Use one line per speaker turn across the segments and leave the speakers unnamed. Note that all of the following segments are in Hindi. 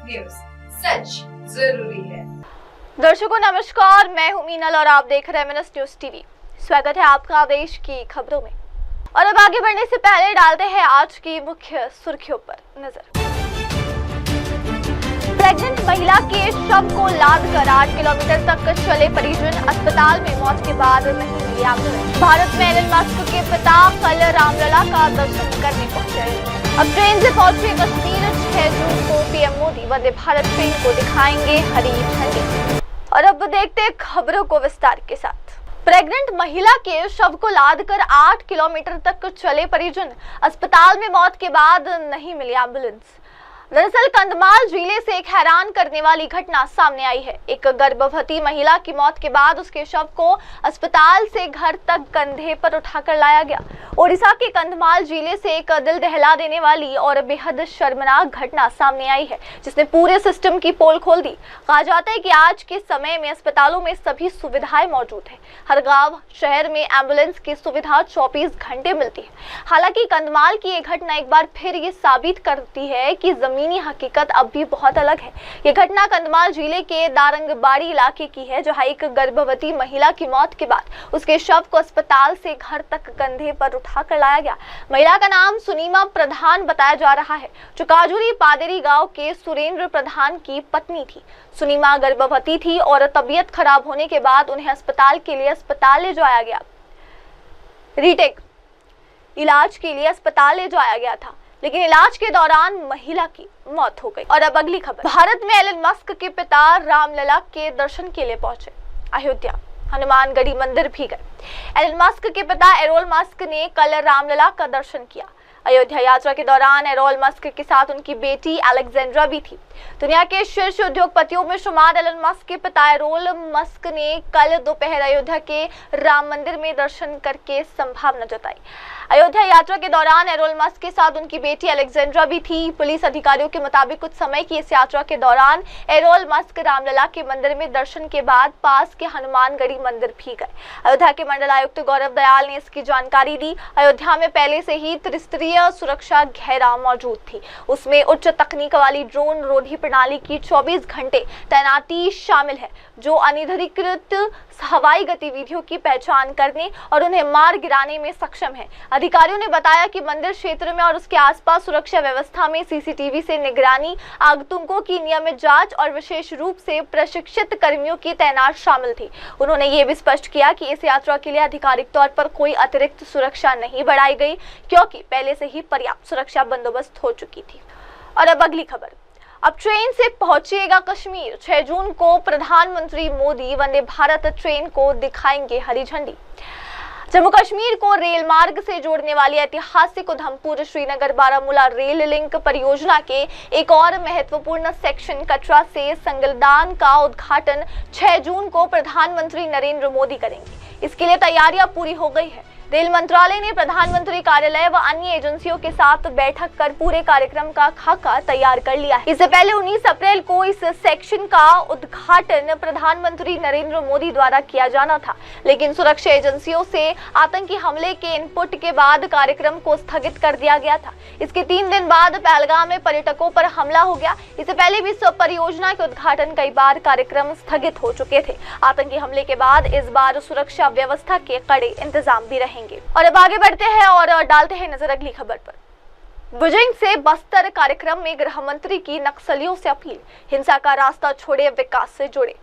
न्यूज, सच जरूरी है।
दर्शकों नमस्कार, मैं हूं मीनल और आप देख रहे हैं MNS न्यूज टीवी। स्वागत है आपका देश की खबरों में। और अब आगे बढ़ने से पहले डालते हैं आज की मुख्य सुर्खियों पर नजर। प्रेग्नेंट महिला के शव को लादकर 8 किलोमीटर तक चले परिजन, अस्पताल में मौत के बाद नहीं मिली एम्बुलेंस। भारत में एलन मस्क के पिता कल रामलला का दर्शन करने पहुंचे। अब ट्रेन से पहुंचे कश्मीर। 6 जून को पीएम मोदी वंदे भारत ट्रेन को दिखाएंगे हरी झंडी। और अब देखते हैं खबरों को विस्तार के साथ। प्रेग्नेंट महिला के शव को लादकर 8 किलोमीटर तक चले परिजन, अस्पताल में मौत के बाद नहीं मिली एम्बुलेंस। दरअसल कंधमाल जिले से एक हैरान करने वाली घटना सामने आई है। एक गर्भवती महिला की मौत के बाद उसके शव को अस्पताल से घर तक कंधे पर उठाकर लाया गया। ओडिशा के कंधमाल जिले से एक दिल दहला देने वाली और बेहद शर्मनाक घटना सामने आई है, जिसने पूरे सिस्टम की पोल खोल दी। कहा जाता है कि आज के समय में अस्पतालों में सभी सुविधाएं मौजूद है। हर गांव शहर में एम्बुलेंस की सुविधा 24 घंटे मिलती है। हालांकि कंधमाल की ये घटना एक बार फिर ये साबित करती है कि जमीनी हकीकत अब भी बहुत अलग है। ये घटना कंधमाल जिले के दारंगबाड़ी इलाके की है, जहां एक गर्भवती महिला की मौत के बाद उसके शव को अस्पताल से घर तक कंधे पर उठाकर लाया गया। महिला का नाम सुनीमा प्रधान बताया जा रहा है, जो काजूरी पादेरी गांव के सुरेंद्र प्रधान की पत्नी थी। सुनीमा गर्भवती थी और तबीयत खराब होने के बाद उन्हें अस्पताल के लिए अस्पताल ले जाया गया। रीटेक इलाज के लिए अस्पताल ले जाया गया था, लेकिन इलाज के दौरान महिला की मौत हो गई। और अब अगली खबर। भारत में एलन मस्क के पिता रामलला के दर्शन के लिए पहुंचे। अयोध्या हनुमानगढ़ी मंदिर भी गए। एलन मस्क के पिता एरोल मस्क ने कल रामलला का दर्शन किया। अयोध्या यात्रा के दौरान एरोल मस्क के साथ उनकी बेटी अलेक्जेंड्रा भी थी। दुनिया के शीर्ष उद्योगपतियों में शुमार एलन मस्क के पिता एरोल मस्क ने कल दोपहर अयोध्या के राम मंदिर में दर्शन करके संभावना जताई। अयोध्या यात्रा के दौरान एरोल मस्क के साथ उनकी बेटी अलेक्जेंड्रा भी थी। पुलिस अधिकारियों के मुताबिक कुछ समय की इस यात्रा के दौरान एरोल मस्क रामलला के मंदिर में दर्शन के बाद पास के हनुमानगढ़ी मंदिर भी गए। अयोध्या के मंडल आयुक्त गौरव दयाल ने इसकी जानकारी दी। अयोध्या में पहले से ही त्रिस्तरीय सुरक्षा घेरा मौजूद थी। उसमें उच्च तकनीक वाली ड्रोन रोधी प्रणाली की 24 घंटे तैनाती शामिल है, जो अनधिकृत हवाई गतिविधियों की पहचान करने और उन्हें मार गिराने में सक्षम है। अधिकारियों ने बताया कि मंदिर क्षेत्र में और उसके आसपास सुरक्षा व्यवस्था में सीसीटीवी से निगरानी, आगंतुकों की नियमित जांच और विशेष रूप से प्रशिक्षित कर्मियों की तैनात शामिल थी। उन्होंने ये भी स्पष्ट किया कि इस यात्रा के लिए आधिकारिक तौर पर कोई अतिरिक्त सुरक्षा नहीं बढ़ाई गई, क्योंकि पहले से ही पर्याप्त सुरक्षा बंदोबस्त हो चुकी थी। और अब अगली खबर। अब ट्रेन से पहुंचेगा कश्मीर। 6 जून को प्रधानमंत्री मोदी वंदे भारत ट्रेन को दिखाएंगे हरी झंडी। जम्मू कश्मीर को रेल मार्ग से जोड़ने वाली ऐतिहासिक उधमपुर श्रीनगर बारामूला रेल लिंक परियोजना के एक और महत्वपूर्ण सेक्शन कटरा से संगलदान का उद्घाटन 6 जून को प्रधानमंत्री नरेंद्र मोदी करेंगे। इसके लिए तैयारियां पूरी हो गई है। रेल मंत्रालय ने प्रधानमंत्री कार्यालय व अन्य एजेंसियों के साथ बैठक कर पूरे कार्यक्रम का खाका तैयार कर लिया है। इससे पहले 19 अप्रैल को इस सेक्शन का उद्घाटन प्रधानमंत्री नरेंद्र मोदी द्वारा किया जाना था, लेकिन सुरक्षा एजेंसियों से आतंकी हमले के इनपुट के बाद कार्यक्रम को स्थगित कर दिया गया था। इसके 3 दिन बाद पहलगाम में पर्यटकों पर हमला हो गया। इससे पहले भी इस परियोजना के उद्घाटन कई बार कार्यक्रम स्थगित हो चुके थे। आतंकी हमले के बाद इस बार सुरक्षा व्यवस्था के कड़े इंतजाम भी रहे। और अब आगे बढ़ते हैं और डालते हैं नजर अगली खबर पर। भुजंग से बस्तर कार्यक्रम में गृह मंत्री की नक्सलियों से अपील, हिंसा का रास्ता छोड़े, विकास से जुड़े।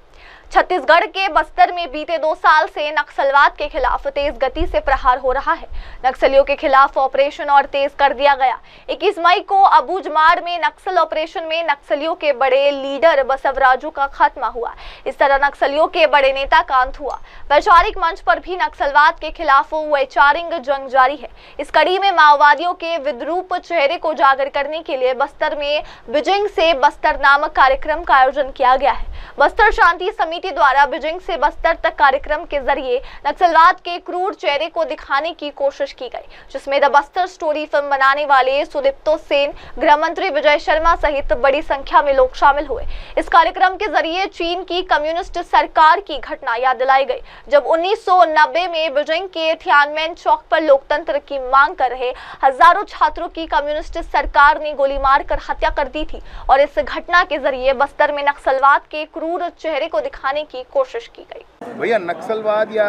छत्तीसगढ़ के बस्तर में बीते 2 साल से नक्सलवाद के खिलाफ तेज गति से प्रहार हो रहा है। नक्सलियों के खिलाफ ऑपरेशन और तेज कर दिया गया। 21 मई को अबूजमाड़ में नक्सल ऑपरेशन में नक्सलियों के बड़े लीडर बसवराजू का खात्मा हुआ। इस तरह नक्सलियों के बड़े नेता का अंत हुआ। वैचारिक मंच पर भी नक्सलवाद के खिलाफ वैचारिक जंग जारी है। इस कड़ी में माओवादियों के विद्रूप चेहरे को उजागर करने के लिए बस्तर में भुजंग से बस्तर नामक कार्यक्रम का आयोजन किया गया है। बस्तर शांति समिति कमेटी द्वारा बिजिंग से बस्तर तक कार्यक्रम के जरिए नक्सलवाद के क्रूर चेहरे को दिखाने की कोशिश की गई, जिसमें द बस्तर स्टोरी फिल्म बनाने वाले सुदीप्तो सेन, गृह मंत्री विजय शर्मा सहित बड़ी संख्या में लोग शामिल हुए। इस कार्यक्रम के जरिए चीन की कम्युनिस्ट सरकार की घटना याद दिलाई गई, जब 1990 में बिजिंग के थियानमेन चौक पर लोकतंत्र की मांग कर रहे हजारों छात्रों की कम्युनिस्ट सरकार ने गोली मारकर हत्या कर दी थी और इस घटना के जरिए बस्तर में नक्सलवाद के क्रूर चेहरे को दिखाने की कोशिश की गई।
भैया, नक्सलवाद या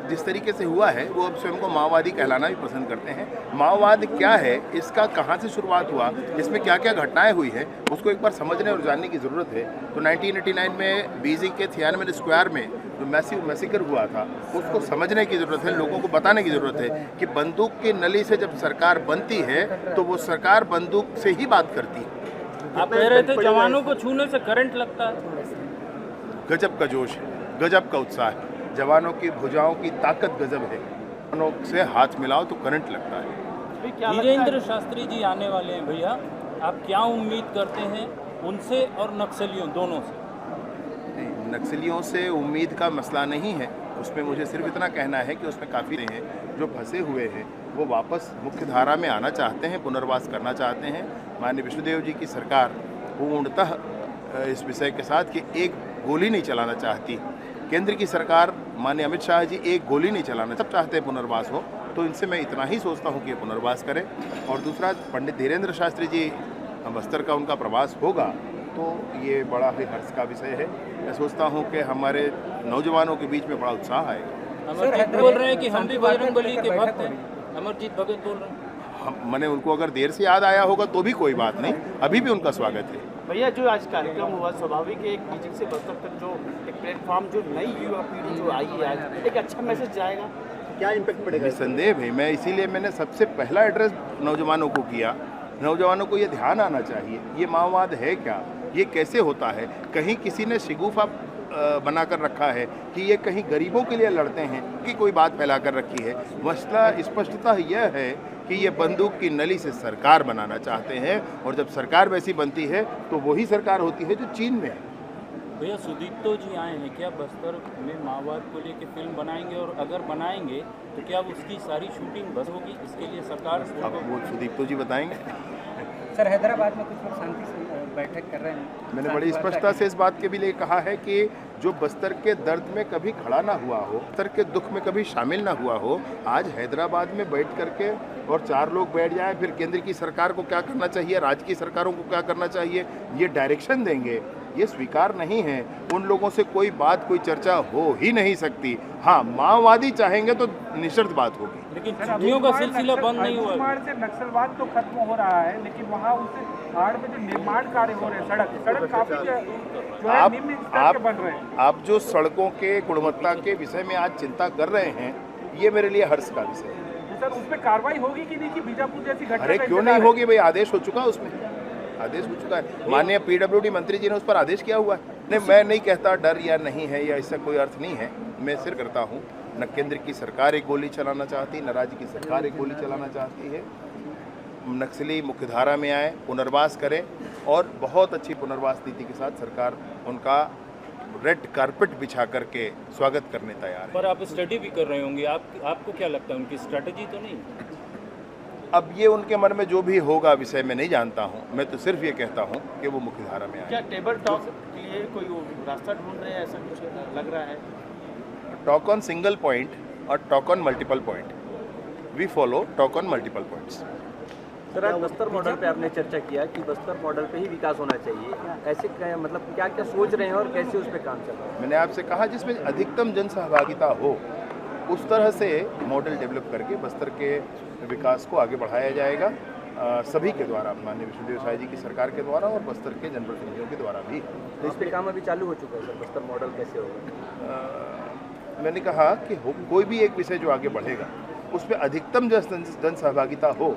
जिस तरीके से हुआ है वो अब स्वयं को माओवादी कहलाना भी पसंद करते हैं। माओवाद क्या है, इसका कहाँ से शुरुआत हुआ, इसमें क्या क्या घटनाएं हुई है, उसको एक बार समझने और जानने की ज़रूरत है। तो 1989 में बीजिंग के थियानमेन स्क्वायर में जो मैसिकर हुआ था, उसको समझने की ज़रूरत है, लोगों को बताने की ज़रूरत है कि बंदूक की नली से जब सरकार बनती है तो वो सरकार बंदूक से ही बात करती है।
आप कह रहे थे जवानों को छूने से करंट लगता है।
गजब का जोश है, गजब का उत्साह है, जवानों की भुजाओं की ताकत गजब है। जवानों से हाथ मिलाओ तो करंट लगता है।
धीरेन्द्र शास्त्री जी आने वाले हैं भैया, आप क्या उम्मीद करते हैं उनसे और नक्सलियों दोनों से?
नहीं, नक्सलियों से उम्मीद का मसला नहीं है, उसमें मुझे सिर्फ इतना कहना है कि उसमें काफ़ी हैं जो फंसे हुए हैं, वो वापस मुख्य धारा में आना चाहते हैं, पुनर्वास करना चाहते हैं। माननीय विष्णुदेव जी की सरकार पूर्णतः इस विषय के साथ कि एक गोली नहीं चलाना चाहती। केंद्र की सरकार माननीय अमित शाह जी एक गोली नहीं चलाना, सब चाहते हैं पुनर्वास हो। तो इनसे मैं इतना ही सोचता हूँ कि पुनर्वास करें। और दूसरा, पंडित धीरेन्द्र शास्त्री जी बस्तर का उनका प्रवास होगा तो ये बड़ा ही हर्ष का विषय है। मैं सोचता हूँ कि हमारे नौजवानों के बीच में बड़ा उत्साह आएगा।
अमरजीत बोल रहे हैं कि हम भी बजरंगबली के भक्त हैं। अमरजीत भगत बोल रहे हैं।
मैंने उनको अगर देर से याद आया होगा तो भी कोई बात नहीं, अभी भी उनका स्वागत है।
भैया, जो आज कार्यक्रम हुआ, स्वाभाविक है एक बीजिंग से बस्तर तक जो एक प्लेटफॉर्म, जो नई युवा पीढ़ी जो आई है आज, एक अच्छा मैसेज जाएगा, क्या इम्पैक्ट पड़ेगा?
निसंदेह है। मैं इसीलिए मैंने सबसे पहला एड्रेस नौजवानों को किया। नौजवानों को ये ध्यान आना चाहिए, ये माओवाद है क्या, ये कैसे होता है। कहीं किसी ने शिगुफा बनाकर रखा है कि ये कहीं गरीबों के लिए लड़ते हैं कि कोई बात फैला कर रखी है। मसला स्पष्टता यह है कि ये बंदूक की नली से सरकार बनाना चाहते हैं, और जब सरकार वैसी बनती है तो वही सरकार होती है जो चीन में है।
भैया, सुदीप्तो जी आए हैं, क्या बस्तर में माओवाद को लेकर फिल्म बनाएंगे, और अगर बनाएंगे तो क्या उसकी सारी शूटिंग बस होगी? इसके लिए सरकार
अब वो सुदीप्तो जी बताएंगे।
सर, हैदराबाद में कुछ लोग शांति से बैठक कर रहे हैं।
मैंने बड़ी स्पष्टता से इस बात के भी लिए कहा है कि जो बस्तर के दर्द में कभी खड़ा ना हुआ हो, बस्तर के दुख में कभी शामिल ना हुआ हो, आज हैदराबाद में बैठ करके और 4 लोग बैठ जाएं, फिर केंद्र की सरकार को क्या करना चाहिए, राज्य की सरकारों को क्या करना चाहिए, ये डायरेक्शन देंगे, ये स्वीकार नहीं है। उन लोगों से कोई बात, कोई चर्चा हो ही नहीं सकती। हाँ, माओवादी चाहेंगे तो निश्चित बात होगी,
लेकिन छुट्टियों का सिलसिला बंद नहीं हुआ।
से नक्सलवाद तो खत्म हो रहा है, लेकिन वहाँ उससे आड़ में जो निर्माण कार्य हो रहे हैं, सड़क काफी जो है निम्न स्तर के बन रहे हैं।
आप जो सड़कों के गुणवत्ता के विषय में आज चिंता कर रहे हैं, ये मेरे लिए हर्ष का विषय है।
सर, उस पर कार्रवाई होगी कि नहीं, कि बीजापुर जैसी घटना?
अरे क्यों नहीं होगी भाई, आदेश हो चुका है, उसमें आदेश हो चुका है। माननीय पीडब्ल्यूडी मंत्री जी ने उस पर आदेश किया हुआ है। नहीं, मैं नहीं कहता डर या नहीं है या इसका कोई अर्थ नहीं है। मैं सिर्फ करता हूँ, न केंद्र की सरकार एक गोली चलाना चाहती, न राज्य की सरकार एक गोली चलाना चाहती है। नक्सली मुख्यधारा में आए, पुनर्वास करें, और बहुत अच्छी पुनर्वास नीति के साथ सरकार उनका रेड कारपेट बिछा करके स्वागत करने तैयार है।
पर आप स्टडी भी कर रहे होंगे, आपको क्या लगता है उनकी स्ट्रैटेजी तो नहीं?
अब ये उनके मन में जो भी होगा विषय में नहीं जानता हूँ। मैं तो सिर्फ ये कहता हूँ कि वो मुख्यधारा में आए।
क्या टेबल टॉक के लिए कोई रास्ता ढूंढ रहे हैं, ऐसा कुछ लग रहा है?
टॉक ऑन सिंगल पॉइंट और talk on multiple point. We follow talk on multiple points.
Sir, आज बस्तर मॉडल पे आपने चर्चा किया कि बस्तर मॉडल पे ही विकास होना चाहिए, ऐसे मतलब क्या क्या सोच रहे हैं और कैसे उस पर काम चल रहा है?
मैंने आपसे कहा जिसमें अधिकतम जन सहभागिता हो, उस तरह से मॉडल डेवलप करके बस्तर के विकास को आगे बढ़ाया जाएगा, सभी के द्वारा, माननीय विष्णुदेव साई जी की सरकार के द्वारा और बस्तर के जनप्रतिनिधियों के द्वारा भी।
तो इस पर काम अभी चालू हो चुका है सर, बस्तर मॉडल कैसे होगा?
मैंने कहा कि कोई भी एक विषय जो आगे बढ़ेगा उसमें अधिकतम जन सहभागिता हो,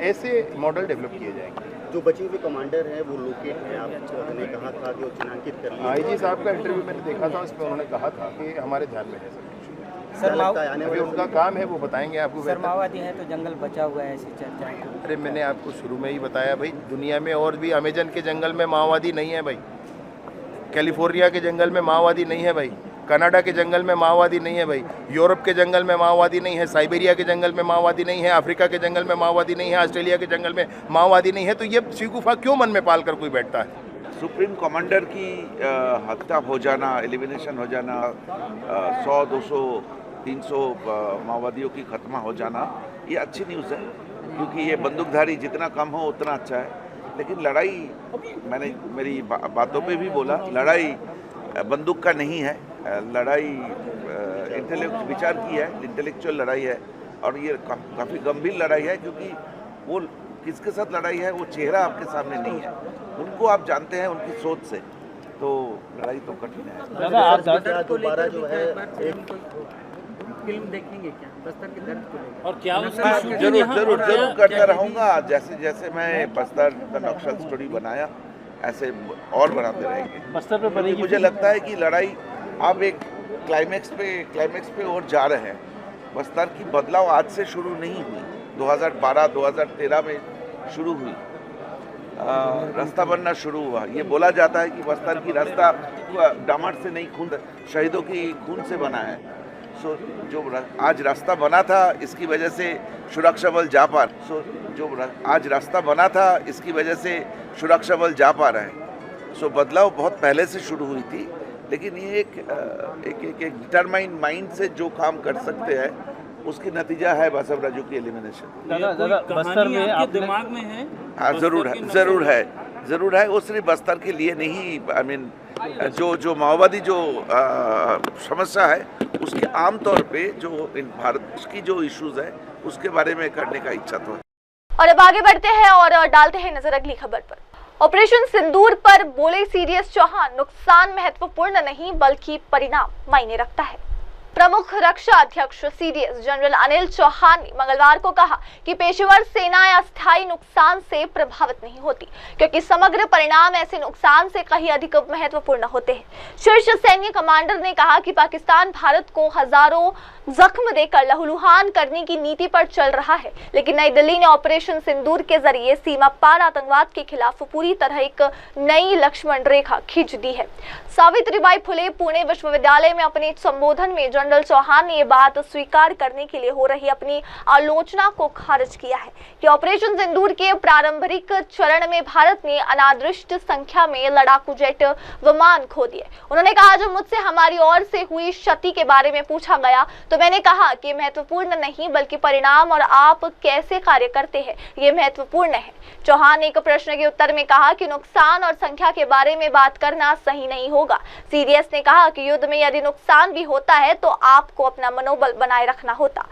ऐसे मॉडल डेवलप किए जाएंगे।
जो बचे हुए कमांडर हैं वो लोकेट हैं, आपने कहा था कि वो चिन्हांकित कर लिए।
आईजी साहब का इंटरव्यू मैंने देखा था, उसमें उन्होंने कहा था कि हमारे ध्यान में है
सर,
अभी उनका काम है, वो बताएंगे आपको।
सर, माओवादी है तो जंगल बचा हुआ है, ऐसी चर्चा है।
अरे मैंने आपको शुरू में ही बताया भाई, दुनिया में और भी अमेजन के जंगल में माओवादी नहीं है भाई। कैलिफोर्निया के जंगल में माओवादी नहीं है भाई, कनाडा के जंगल में माओवादी नहीं है भाई, यूरोप के जंगल में माओवादी नहीं है, साइबेरिया के जंगल में माओवादी नहीं है, अफ्रीका के जंगल में माओवादी नहीं है, ऑस्ट्रेलिया के जंगल में माओवादी नहीं है। तो ये शिगुफा क्यों मन में पाल कर कोई बैठता है?
सुप्रीम कमांडर की हत्या हो जाना, एलिमिनेशन हो जाना, 100, 200, 300 माओवादियों की खत्म हो जाना, ये अच्छी न्यूज़ है, क्योंकि ये बंदूकधारी जितना कम हो उतना अच्छा है। लेकिन लड़ाई, मैंने मेरी बातों पे भी बोला, लड़ाई बंदूक का नहीं है, लड़ाई विचार की है, इंटेलेक्चुअल लड़ाई है, और ये काफ़ी गंभीर लड़ाई है, क्योंकि वो किसके साथ लड़ाई है वो चेहरा आपके सामने नहीं है, उनको आप जानते हैं उनकी सोच से, तो लड़ाई तो कठिन है।
दादा आप
दोबारा जो है एक
फिल्म देखेंगे क्या बस्तर के दर्द को लेकर?
और क्या उसकी शूटिंग
जरूर करता रहूँगा, जैसे जैसे मैं बस्तर द नक्सल स्टोरी बनाया ऐसे और बनाते रहेंगे।
बस्तर पे बनेगी।
मुझे लगता है कि लड़ाई आप एक क्लाइमेक्स पे और जा रहे हैं। बस्तर की बदलाव आज से शुरू नहीं हुई, 2012-2013 में शुरू हुई, रास्ता बनना शुरू हुआ। ये बोला जाता है कि बस्तर की रास्ता डामर से नहीं, खून शहीदों की खून से बना है। सो जो आज रास्ता बना था इसकी वजह से सुरक्षा बल जा पा रहे हैं। सो बदलाव बहुत पहले से शुरू हुई थी, लेकिन ये एक डिटरमाइंड माइंड से जो काम कर सकते हैं उसकी नतीजा है बसवराजू की एलिमिनेशन।
दादा बस्तर में आपके
दिमाग में है?
हाँ, जरूर है। वो सिर्फ बस्तर के लिए नहीं, आई मीन जो माओवादी जो समस्या है उसके आम तौर पे जो भारत की जो इश्यूज है उसके बारे में करने का इच्छा तो है।
और अब आगे बढ़ते हैं और डालते हैं नजर अगली खबर पर। ऑपरेशन सिंदूर पर बोले सीडीएस चौहान, नुकसान महत्वपूर्ण नहीं बल्कि परिणाम मायने रखता है। प्रमुख रक्षा अध्यक्ष सीडीएस जनरल अनिल चौहान ने मंगलवार को कहा कि पेशेवर सेनाएं अस्थायी नुकसान से प्रभावित नहीं होती, क्योंकि समग्र परिणाम ऐसे नुकसान से कहीं अधिक महत्वपूर्ण होते हैं। शीर्ष सैन्य कमांडर ने कहा कि पाकिस्तान भारत को हजारों जख्म देकर लहूलुहान करने की नीति पर चल रहा है, लेकिन नई दिल्ली ने ऑपरेशन सिंदूर के जरिए सीमा पार आतंकवाद के खिलाफ पूरी तरह एक नई लक्ष्मण रेखा खींच दी है। सावित्रीबाई फुले पुणे विश्वविद्यालय में अपने संबोधन में जनरल चौहान ने ये बात स्वीकार करने के लिए हो रही अपनी आलोचना को खारिज किया है कि ऑपरेशन सिंदूर के प्रारंभिक चरण में भारत ने अनादृष्ट संख्या में लड़ाकू जेट विमान खो दिए। उन्होंने कहा, जब मुझसे हमारी ओर से हुई क्षति के बारे में पूछा गया तो मैंने कहा कि महत्वपूर्ण नहीं बल्कि परिणाम और आप कैसे कार्य करते हैं ये महत्वपूर्ण है। चौहान ने एक प्रश्न के उत्तर में कहा कि नुकसान और संख्या के बारे में बात करना सही नहीं होगा। सीडीएस ने कहा कि युद्ध में यदि नुकसान भी होता है तो आपको अपना मनोबल बनाए रखना होता।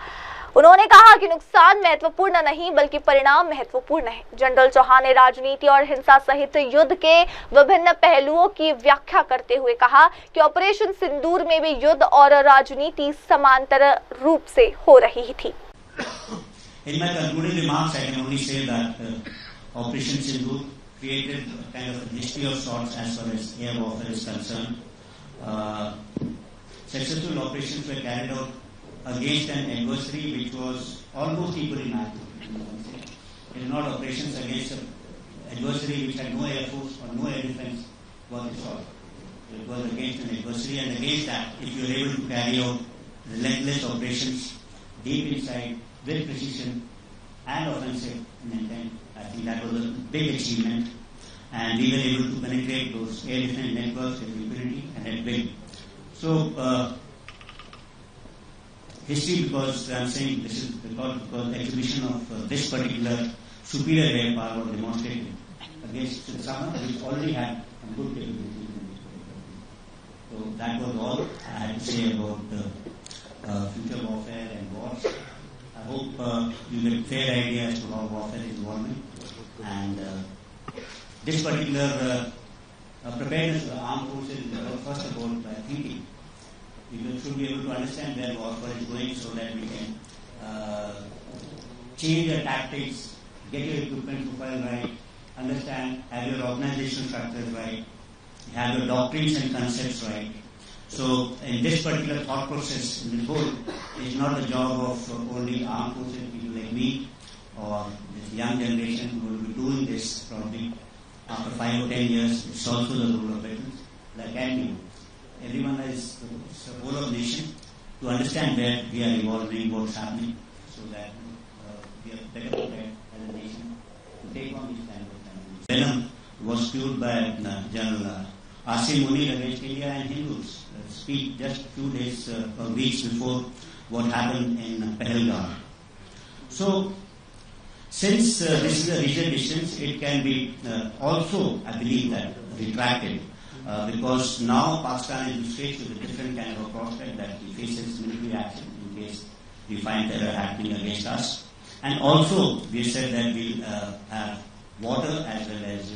उन्होंने कहा कि नुकसान महत्वपूर्ण नहीं बल्कि परिणाम महत्वपूर्ण है। जनरल चौहान ने राजनीति और हिंसा सहित युद्ध के विभिन्न पहलुओं की व्याख्या करते हुए कहा कि ऑपरेशन सिंदूर में भी युद्ध और राजनीति समांतर रूप से हो रही थी।
In my concluding remarks, I can only say that Operation Sindoor created kind of a history of sorts as far as air warfare is concerned. Successful operations were carried out against an adversary which was almost equally magnitude. It is not operations against an adversary which had no air force or no air defense worth its salt. It was against an adversary, and against that, if you are able to carry out relentless operations deep inside with precision and offensive intent, I think that was a big achievement, and we were able to penetrate those air defense networks with impunity and at will. So, history, because I'm saying this is because the exhibition of this particular superior air power was demonstrated against someone which already had a good capability. So that was all I had to say about future warfare and wars. I hope you get a fair idea as to how warfare is evolving, and this particular preparedness of the armed forces is first about by thinking. We should be able to understand where warfare is going so that we can change your tactics, get your equipment profile right, understand, have your organizational structures right, have your doctrines and concepts right. So in this particular thought process, in this whole, it's not the job of only armed forces, people like me or this young generation who will be doing this probably after 5 or 10 years. It's also the role of veterans. like annuals. Everyone is the whole of the nation to understand where we are evolving, what's happening, so that we are better prepared as a nation to take on these kind of challenges. Venom was fueled by General Asim Munir against India and Hindus. Speak just 2 days or weeks before what happened in Pahalgam. So, since this is a regional distance, it can be also, I believe, that retracted because now Pakistan is faced with a different kind of a prospect that it faces military action in case we find terror happening against us. And also, we said that we have water as well as,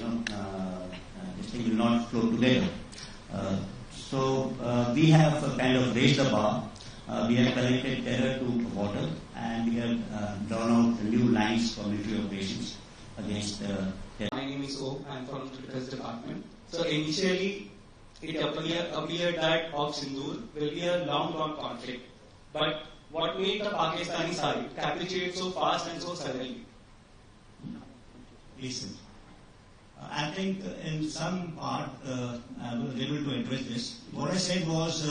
this thing will not flow together. So we have kind of raised the bar. We have connected terror to water, and we have drawn out new lines for military operations against terror.
My name is O. I am from the Defense Department. So initially, it appeared that Operation Sindoor will be a long-term conflict. But what made the Pakistani side capitulate so fast and so suddenly?
Listen, I think in some part I was able to address this. What I said was,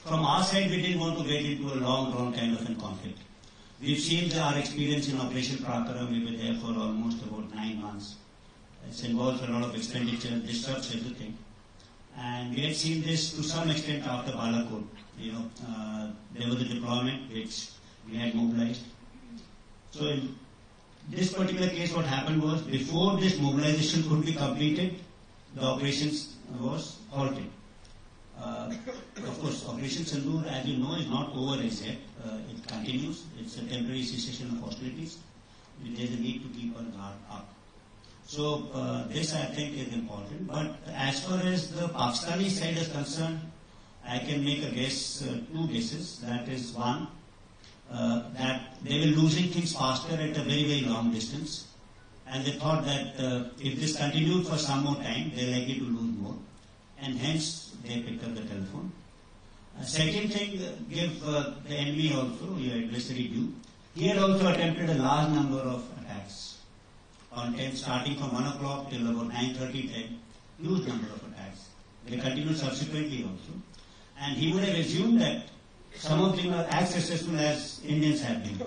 from our side, we didn't want to get into a long-drawn kind of a conflict. We've seen our experience in Operation Prakaram. We were there for almost about 9 months. It involves a lot of expenditure, disrupts everything. And we had seen this to some extent after Balakot. There was a deployment which we had mobilized. So in this particular case, what happened was, before this mobilization could be completed, the operations was halted. Of course, Operation Sindoor, as you know, is not over as yet. It continues. It's a temporary cessation of hostilities. There's a need to keep our guard up. So this, I think, is important. But as far as the Pakistani side is concerned, I can make a guess, 2 guesses. That is, one, that they were losing things faster at a very, very long distance. And they thought that if this continued for some more time, they're likely to lose more. And hence, they picked up the telephone. Second thing, give the enemy also, your adversary due. He had also attempted a large number of attacks. On 10, starting from 1 o'clock till about 9:30, 10, huge number of attacks. They continued subsequently also. And he would have assumed that some of them are as successful as Indians have been.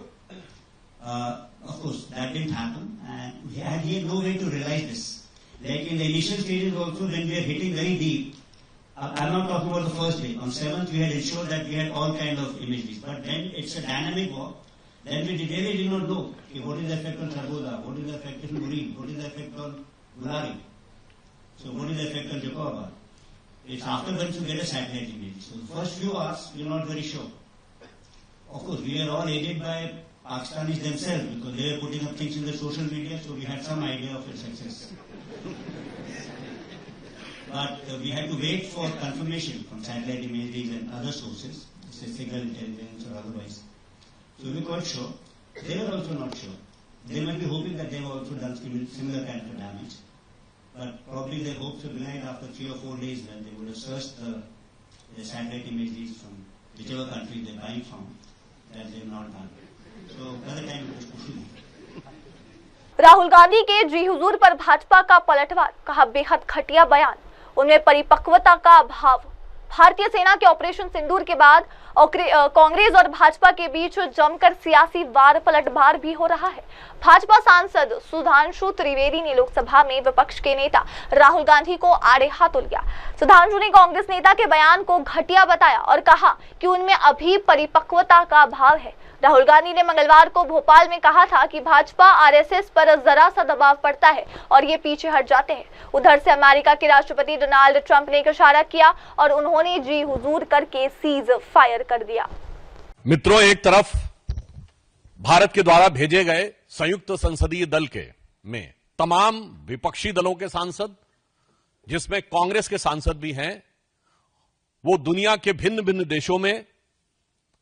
Of course, that didn't happen, and he had no way to realize this. Like in the initial stages also, when we are hitting very deep, I'm not talking about the first day. On 7th, we had ensured that we had all kind of imageries. But then it's a dynamic war. Then we really did not know what is the effect on Sargodha, what is the effect on Muri, what is the effect on Gulari. So what is the effect on Jacobabad? It's afterwards you get a satellite image. So the first few hours, you're not very sure. Of course, we are all aided by Pakistanis themselves because they are putting up things in the social media, so we had some idea of its success. But we had to wait for confirmation from satellite imageries and other sources, say signal intelligence or otherwise. So we were quite sure. They were also not sure. They might be hoping that they have also done similar kind of damage. But probably their hopes were belied after 3 or 4 days when they would have searched the satellite images from whichever country they're buying from, that they've not done. So by the time it was pushing.
Rahul Gandhi के जी हुजूर पर भाजपा का पलटवार, कहा बेहद घटिया बयान, उनमें परिपक्वता का अभाव। भारतीय सेना के ऑपरेशन सिंदूर के बाद कांग्रेस और भाजपा के बीच जमकर सियासी वार पलटवार भी हो रहा है। भाजपा सांसद सुधांशु त्रिवेदी ने लोकसभा में विपक्ष के नेता राहुल गांधी को आड़े हाथों लिया। सुधांशु ने कांग्रेस नेता के बयान को घटिया बताया और कहा कि उनमें अभी परिपक्वता का अभाव है। राहुल गांधी ने मंगलवार को भोपाल में कहा था कि भाजपा आरएसएस पर जरा सा दबाव पड़ता है और ये पीछे हट जाते हैं। उधर से अमेरिका के राष्ट्रपति डोनाल्ड ट्रंप ने एक इशारा किया और उन्होंने जी हुजूर करके सीज फायर कर दिया।
मित्रों, एक तरफ भारत के द्वारा भेजे गए संयुक्त संसदीय दल में तमाम विपक्षी दलों के सांसद, जिसमें कांग्रेस के सांसद भी हैं, वो दुनिया के भिन्न भिन्न देशों में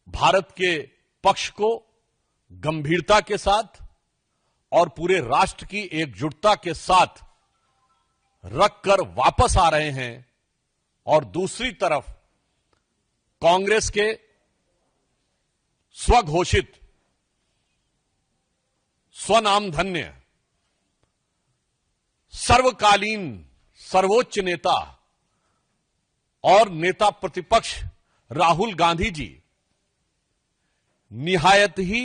भारत के पक्ष को गंभीरता के साथ और पूरे राष्ट्र की एकजुटता के साथ रखकर वापस आ रहे हैं, और दूसरी तरफ कांग्रेस के स्वघोषित स्वनामधन्य सर्वकालीन सर्वोच्च नेता और नेता प्रतिपक्ष राहुल गांधी जी निहायत ही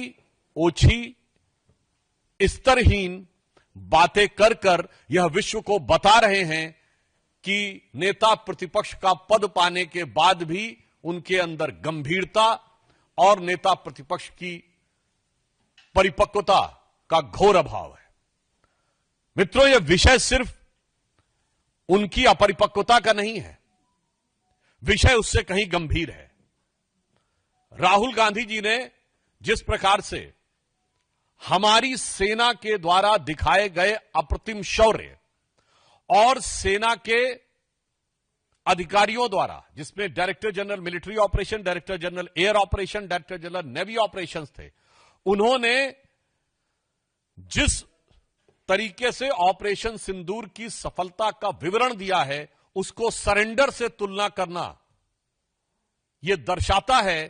ओछी, स्तरहीन बातें कर कर यह विश्व को बता रहे हैं कि नेता प्रतिपक्ष का पद पाने के बाद भी उनके अंदर गंभीरता और नेता प्रतिपक्ष की परिपक्वता का घोर अभाव है। मित्रों, यह विषय सिर्फ उनकी अपरिपक्वता का नहीं है, विषय उससे कहीं गंभीर है। राहुल गांधी जी ने जिस प्रकार से हमारी सेना के द्वारा दिखाए गए अप्रतिम शौर्य और सेना के अधिकारियों द्वारा, जिसमें director general military operation, director general air operation, director general navy operations थे, उन्होंने जिस तरीके से ऑपरेशन सिंदूर की सफलता का विवरण दिया है, उसको सरेंडर से तुलना करना यह दर्शाता है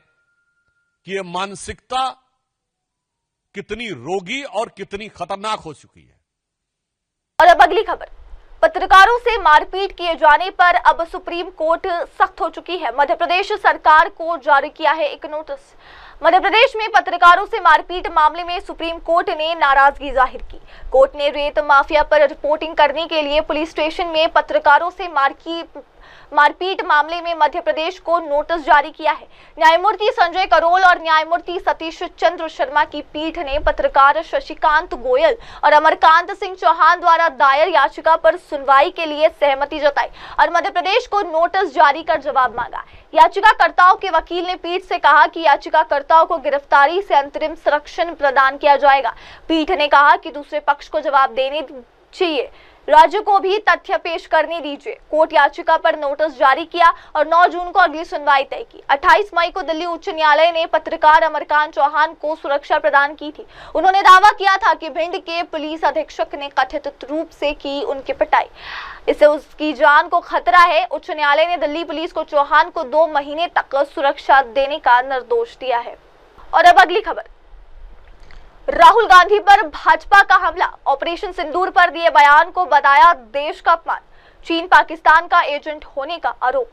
कि यह मानसिकता कितनी रोगी और कितनी खतरनाक हो चुकी है।
और अब अगली खबर, पत्रकारों से मारपीट किए जाने पर अब सुप्रीम कोर्ट सख्त हो चुकी है। मध्य प्रदेश सरकार को जारी किया है एक नोटिस। मध्य प्रदेश में पत्रकारों से मारपीट मामले में सुप्रीम कोर्ट ने नाराजगी जाहिर की। कोर्ट ने रेत माफिया पर रिपोर्टिंग करने के लिए पुलिस स्टेशन में पत्रकारों से मारपीट मामले में मध्य प्रदेश को नोटिस जारी किया है। न्यायमूर्ति संजय करोल और न्यायमूर्ति सतीश चंद्र शर्मा की पीठ ने पत्रकार शशिकांत गोयल और अमरकांत सिंह चौहान द्वारा दायर याचिका पर सुनवाई के लिए सहमति जताई और मध्य प्रदेश को नोटिस जारी कर जवाब मांगा। याचिकाकर्ताओं के वकील ने पीठ से कहा कि याचिकाकर्ताओं को गिरफ्तारी से अंतरिम संरक्षण प्रदान किया जाएगा। पीठ ने कहा कि दूसरे पक्ष को जवाब देने चाहिए, राज्य को भी तथ्य पेश करने दीजिए। कोर्ट याचिका पर नोटिस जारी किया और 9 जून को अगली सुनवाई तय की। 28 मई को दिल्ली उच्च न्यायालय ने पत्रकार अमरकांत चौहान को सुरक्षा प्रदान की थी। उन्होंने दावा किया था कि भिंड के पुलिस अधीक्षक ने कथित रूप से की उनकी पिटाई, इससे उसकी जान को खतरा है। उच्च न्यायालय ने दिल्ली पुलिस को चौहान को 2 महीने तक सुरक्षा देने का निर्देश दिया है। और अब अगली खबर, राहुल गांधी पर भाजपा का हमला, ऑपरेशन सिंदूर पर दिए बयान को बताया देश का अपमान, चीन पाकिस्तान का एजेंट होने का आरोप।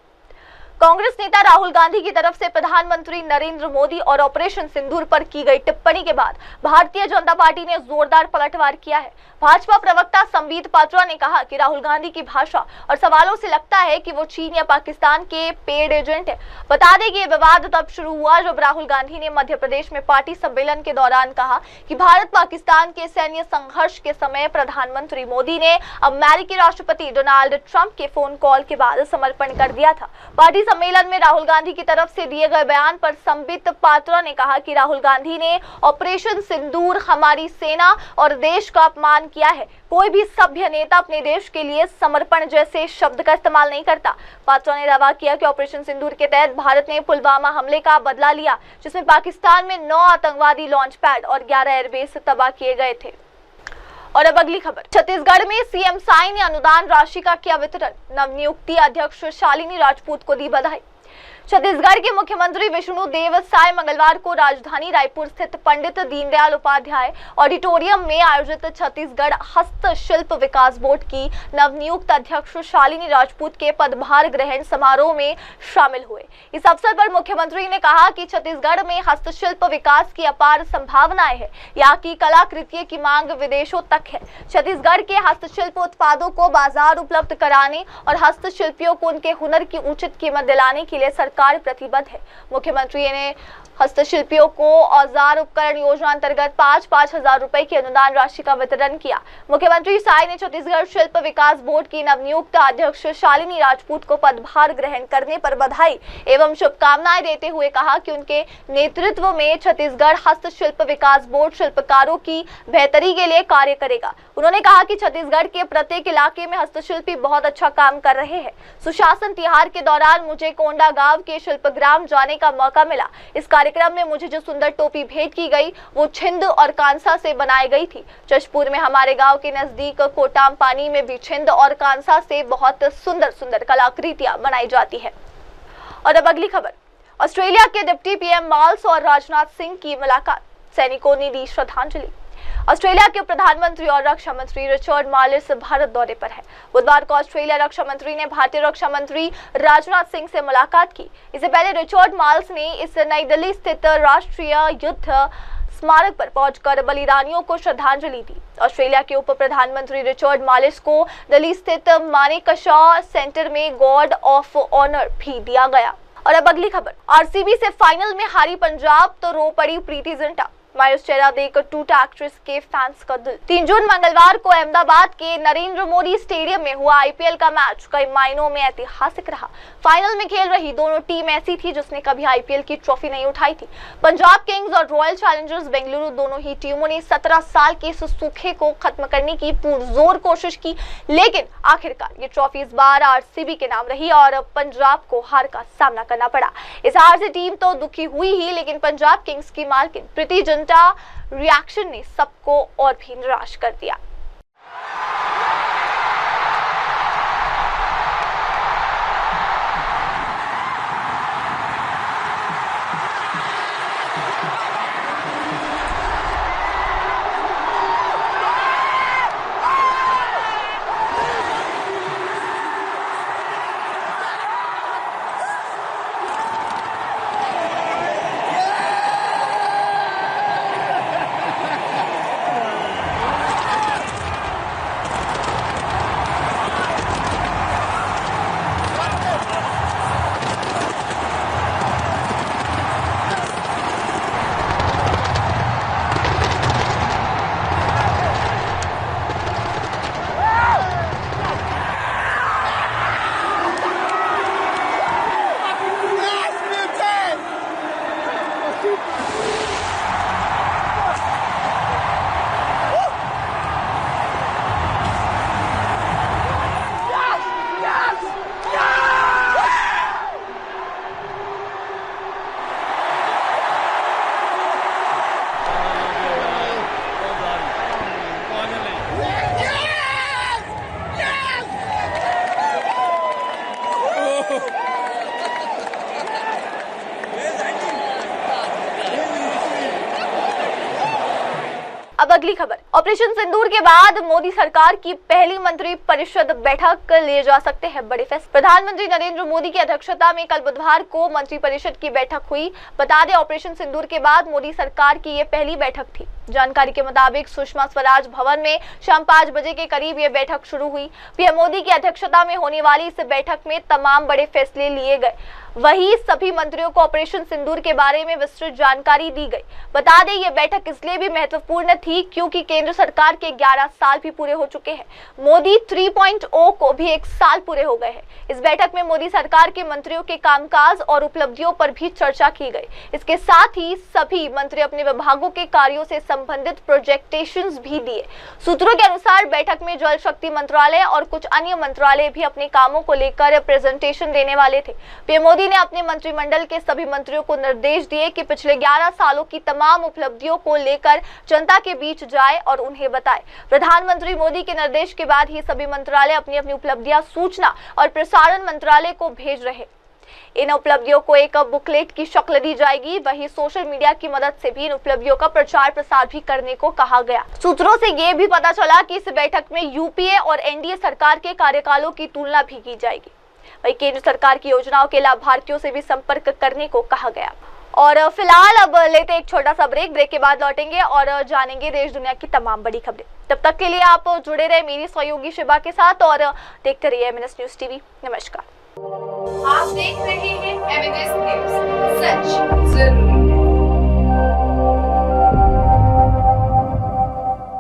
कांग्रेस नेता राहुल गांधी की तरफ से प्रधानमंत्री नरेंद्र मोदी और ऑपरेशन सिंदूर पर की गई टिप्पणी के बाद भारतीय जनता पार्टी ने जोरदार पलटवार किया है। भाजपा प्रवक्ता संबित पात्रा ने कहा कि राहुल गांधी की भाषा और सवालों से लगता है कि वो चीन या पाकिस्तान के पेड एजेंट है। बता दें कि यह विवाद तब शुरू हुआ जब राहुल गांधी ने मध्य प्रदेश में पार्टी सम्मेलन के दौरान कहा कि भारत पाकिस्तान के सैन्य संघर्ष के समय प्रधानमंत्री मोदी ने अमेरिकी राष्ट्रपति डोनाल्ड ट्रंप के फोन कॉल के बाद समर्पण कर दिया था। पार्टी सम्मेलन में राहुल गांधी की तरफ से दिए गए बयान पर संबित पात्रा ने कहा कि राहुल गांधी ने ऑपरेशन सिंदूर हमारी सेना और देश का अपमान किया है। कोई भी सभ्य नेता अपने देश के लिए समर्पण जैसे शब्द का इस्तेमाल नहीं करता। पात्रा ने दावा किया कि ऑपरेशन सिंदूर के तहत भारत ने पुलवामा हमले का बदला लिया, जिसमें पाकिस्तान में 9 आतंकवादी लॉन्च पैड और 11 एयरबेस तबाह किए गए थे। और अब अगली खबर, छत्तीसगढ़ में सीएम साई ने अनुदान राशि का किया वितरण, नवनियुक्ति अध्यक्ष शालिनी राजपूत को दी बधाई। छत्तीसगढ़ के मुख्यमंत्री विष्णुदेव साय मंगलवार को राजधानी रायपुर स्थित पंडित दीनदयाल उपाध्याय ऑडिटोरियम में आयोजित छत्तीसगढ़ हस्तशिल्प विकास बोर्ड की नवनियुक्त अध्यक्ष शालिनी राजपूत के पदभार ग्रहण समारोह में शामिल हुए। इस अवसर पर मुख्यमंत्री ने कहा कि छत्तीसगढ़ में हस्तशिल्प विकास की अपार संभावनाएं हैं। यहाँ की कलाकृतियों की मांग विदेशों तक है। छत्तीसगढ़ के हस्तशिल्प उत्पादों को बाजार उपलब्ध कराने और हस्तशिल्पियों को उनके हुनर की उचित कीमत दिलाने के लिए सरकार प्रतिबद्ध है। मुख्यमंत्री ने हस्तशिल्पियों को औजार उपकरण योजना अंतर्गत 5-5 हजार रुपए की अनुदान राशि का वितरण किया। मुख्यमंत्री साय ने छत्तीसगढ़ शिल्प विकास बोर्ड की नवनियुक्त अध्यक्ष शालिनी राजपूत को पदभार ग्रहण करने पर बधाई एवं शुभकामनाएं देते हुए कहा कि उनके नेतृत्व में छत्तीसगढ़ हस्तशिल्प विकास बोर्ड शिल्पकारों की बेहतरी के लिए कार्य करेगा। उन्होंने कहा कि छत्तीसगढ़ के प्रत्येक इलाके में हस्तशिल्पी बहुत अच्छा काम कर रहे हैं। सुशासन तिहार के दौरान मुझे कोंडा गांव के शिल्पग्राम जाने का मौका मिला। इस कार्यक्रम में मुझे जो सुंदर टोपी भेंट की गई वो छिंद और कांसा से बनाई गई थी। जशपुर में हमारे गांव के नजदीक कोटाम पानी में भी छिंद और कांसा से बहुत सुंदर सुंदर कलाकृतियां बनाई जाती है। और अब अगली खबर, ऑस्ट्रेलिया के डिप्टी पीएम माल्स और राजनाथ सिंह की मुलाकात, सैनिकों ने दी श्रद्धांजलि। ऑस्ट्रेलिया के प्रधानमंत्री और रक्षा मंत्री रिचर्ड मार्लेस भारत दौरे पर है। बुधवार को ऑस्ट्रेलिया रक्षा मंत्री ने भारतीय रक्षा मंत्री राजनाथ सिंह से मुलाकात की। इससे पहले रिचर्ड मार्लेस ने इस नई दिल्ली स्थित राष्ट्रीय युद्ध स्मारक पर पहुंचकर बलिदानियों को श्रद्धांजलि दी। ऑस्ट्रेलिया के उप प्रधानमंत्री रिचर्ड मार्लेस को दिल्ली स्थित मानेकशॉ सेंटर में गार्ड ऑफ ऑनर भी दिया गया। और अब अगली खबर, आरसीबी से फाइनल में हारी पंजाब तो रो पड़ी प्रीति जिंटा। मायूस चेहरा देखकर टूटा एक्ट्रेस के फैंस का दिल। 3 जून मंगलवार को अहमदाबाद के नरेंद्र मोदी स्टेडियम में हुआ आईपीएल का मैच कई मायनों में ऐतिहासिक रहा। फाइनल में खेल रही दोनों टीम ऐसी थी जिसने कभी आईपीएल की ट्रॉफी नहीं उठाई थी। पंजाब किंग्स और रॉयल चैलेंजर्स बेंगलुरु दोनों ही टीमों ने 17 साल के इस सूखे को खत्म करने की पुरजोर कोशिश की, लेकिन आखिरकार ये ट्रॉफी इस बार आरसीबी के नाम रही और पंजाब को हार का सामना करना पड़ा। इस हार से टीम तो दुखी हुई ही, लेकिन पंजाब किंग्स की मालकिन प्रीति जिंटा रिएक्शन ने सबको और भी निराश कर दिया। अब अगली खबर, ऑपरेशन सिंदूर के बाद मोदी सरकार की पहली मंत्री परिषद बैठक लिए जा सकते हैं बड़े फैसले। प्रधानमंत्री नरेंद्र मोदी की अध्यक्षता में कल बुधवार को मंत्री परिषद की बैठक हुई। बता दें, ऑपरेशन सिंदूर के बाद मोदी सरकार की ये पहली बैठक थी। जानकारी के मुताबिक सुषमा स्वराज भवन में शाम 5 बजे के करीब ये बैठक शुरू हुई। पीएम मोदी की अध्यक्षता में होने वाली इस बैठक में तमाम बड़े फैसले लिए गए। वहीं सभी मंत्रियों को ऑपरेशन सिंदूर के बारे में विस्तृत जानकारी दी गई। बता दें, ये बैठक इसलिए भी महत्वपूर्ण थी क्योंकि केंद्र सरकार के 11 साल भी पूरे हो चुके हैं। मोदी 3.0 को भी 1 साल पूरे हो गए हैं। इस बैठक में मोदी सरकार के मंत्रियों के कामकाज और उपलब्धियों पर भी चर्चा की गई। इसके साथ ही सभी मंत्री अपने विभागों के कार्यों से संबंधित प्रोजेक्टेशंस भी दिए। सूत्रों के अनुसार बैठक में जल शक्ति मंत्रालय और कुछ अन्य मंत्रालय भी अपने कामों को लेकर प्रेजेंटेशन देने वाले थे। पीएम मोदी ने अपने मंत्रिमंडल के सभी मंत्रियों को निर्देश दिए कि पिछले 11 सालों की तमाम उपलब्धियों को लेकर जनता के बीच जाए और उन्हें बताए। प्रधानमंत्री मोदी के निर्देश के बाद ही सभी मंत्रालय अपनी अपनी उपलब्धियां सूचना और प्रसारण मंत्रालय को भेज रहे। इन उपलब्धियों को एक बुकलेट की शक्ल दी जाएगी। वहीं सोशल मीडिया की मदद से भी इन उपलब्धियों का प्रचार प्रसार भी करने को कहा गया। सूत्रों से ये भी पता चला कि इस बैठक में यूपीए और एनडीए सरकार के कार्यकालों की तुलना भी की जाएगी। वहीं केंद्र सरकार की योजनाओं के लाभार्थियों से भी संपर्क करने को कहा गया। और फिलहाल अब लेते एक छोटा सा ब्रेक के बाद लौटेंगे और जानेंगे देश दुनिया की तमाम बड़ी खबरें। तब तक के लिए आप जुड़े रहे मेरी सहयोगी शिबा के साथ और देखते रहिए एमएनएस न्यूज टीवी। नमस्कार।
आप देख रहे हैं एमएनएस न्यूज, सच जरूर।